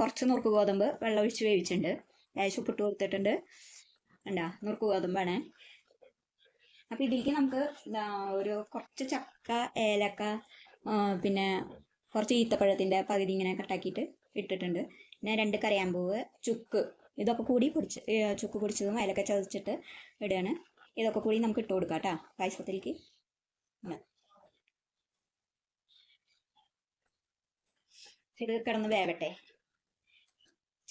കുറച്ച് നുറുക്ക് ഗോതമ്പ് വെള്ളം ഒഴിച്ച് വേവിച്ചിട്ടുണ്ട്. ലേശം ഉപ്പിട്ട് കൊടുത്തിട്ടുണ്ട്. ഉണ്ടാ നുറുക്ക് ഗോതമ്പാണ്. അപ്പം ഇതിലേക്ക് നമുക്ക് കുറച്ച് ചക്ക, ഏലക്ക, പിന്നെ കുറച്ച് ഈത്തപ്പഴത്തിൻ്റെ പകുതി ഇങ്ങനെ കട്ടാക്കിയിട്ട് ഇട്ടിട്ടുണ്ട്. പിന്നെ 2 കരയാമ്പൂവ്, ചുക്ക്, ഇതൊക്കെ കൂടി ചുക്ക് പൊടിച്ചതും ഏലക്ക ചതച്ചിട്ട് ഇടുകയാണ്. ഇതൊക്കെ കൂടി നമുക്ക് ഇട്ട് കൊടുക്കാം കേട്ടോ പായസത്തിലേക്ക്. ഇത് കിടന്ന് വേവട്ടെ.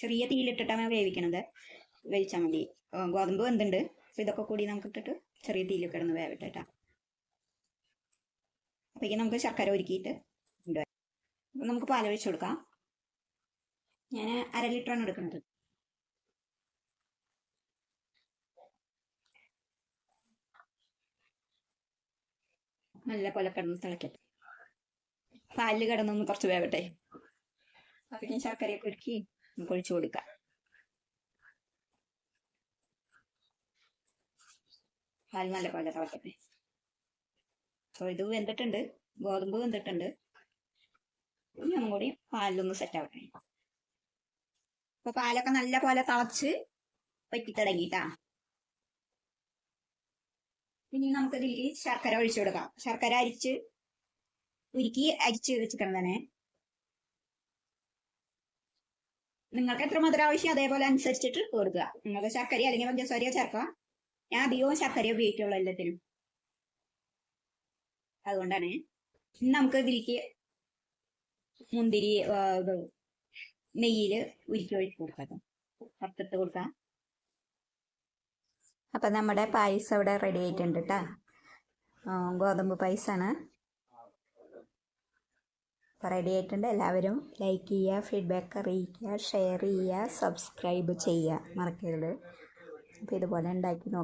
ചെറിയ തീയിലിട്ടിട്ടാണ് വേവിക്കണത്. വേവിച്ചാൽ മതി. ഗോതമ്പ് വെന്തുണ്ട്. അപ്പോൾ ഇതൊക്കെ കൂടി നമുക്ക് ഇട്ടിട്ട് ചെറിയ തീയിൽ കിടന്ന് വേവട്ടെ കേട്ടോ. അപ്പോഴേക്കും നമുക്ക് ശർക്കര ഒരുക്കിയിട്ട് ഉണ്ട്. അപ്പം നമുക്ക് പാൽ ഒഴിച്ച് കൊടുക്കാം. ഞാൻ 1/2 ലിറ്ററാണ് എടുക്കുന്നത്. നല്ല പോലെ കിടന്ന് തിളക്കട്ടെ. പാലിൽ കിടന്നൊന്ന് കുറച്ച് വേവട്ടെ. അപ്പോഴേക്കും ശർക്കരയൊക്കെ ഒരുക്കി നമുക്ക് ഒഴിച്ചു കൊടുക്കാം. പാൽ നല്ല പോലെ തിളക്കട്ടെ. അപ്പോൾ ഇത് വെന്തിട്ടുണ്ട്, ഗോതമ്പ് വെന്തിട്ടുണ്ട്. ഇനി ഒന്നും കൂടി പാലിലൊന്ന് സെറ്റ് ആവട്ടെ. അപ്പോൾ പാലൊക്കെ നല്ല പോലെ തിളച്ച് വറ്റി തുടങ്ങിയിട്ടാ. ഇനി നമുക്കിതിലേക്ക് ശർക്കര ഒഴിച്ചു കൊടുക്കാം. ശർക്കര ഉരുക്കി അരിച്ച് വെച്ചിട്ടുണ്ട് തന്നെ. നിങ്ങൾക്ക് എത്ര മധുരം ആവശ്യം അതേപോലെ അനുസരിച്ചിട്ട് കൊടുക്കുക. നിങ്ങൾക്ക് ശർക്കര അല്ലെങ്കിൽ പഞ്ചസാരയോ ചേർക്കാം. ഞാൻ അധികവും ശർക്കര ഉപയോഗിക്കുള്ളൂ എല്ലാത്തിനും. അതുകൊണ്ടാണ്. ഇനി നമുക്ക് ഇതിലേക്ക് മുന്തിരി നെയ്യിൽ ഉരുക്കി ഒഴിച്ച് കൊടുക്കാം. വറുത്തിട്ട് കൊടുക്കാം. അപ്പം നമ്മുടെ പായസം ഇവിടെ റെഡി ആയിട്ടുണ്ട് കേട്ടോ. ഗോതമ്പ് പായസമാണ്. അപ്പോൾ റെഡി ആയിട്ടുണ്ട്. എല്ലാവരും ലൈക്ക് ചെയ്യുക, ഫീഡ്ബാക്ക് അറിയിക്കുക, ഷെയർ ചെയ്യുക, സബ്സ്ക്രൈബ് ചെയ്യുക മറക്കരുത്. അപ്പോൾ ഇതുപോലെ ഉണ്ടാക്കി നോക്കുക.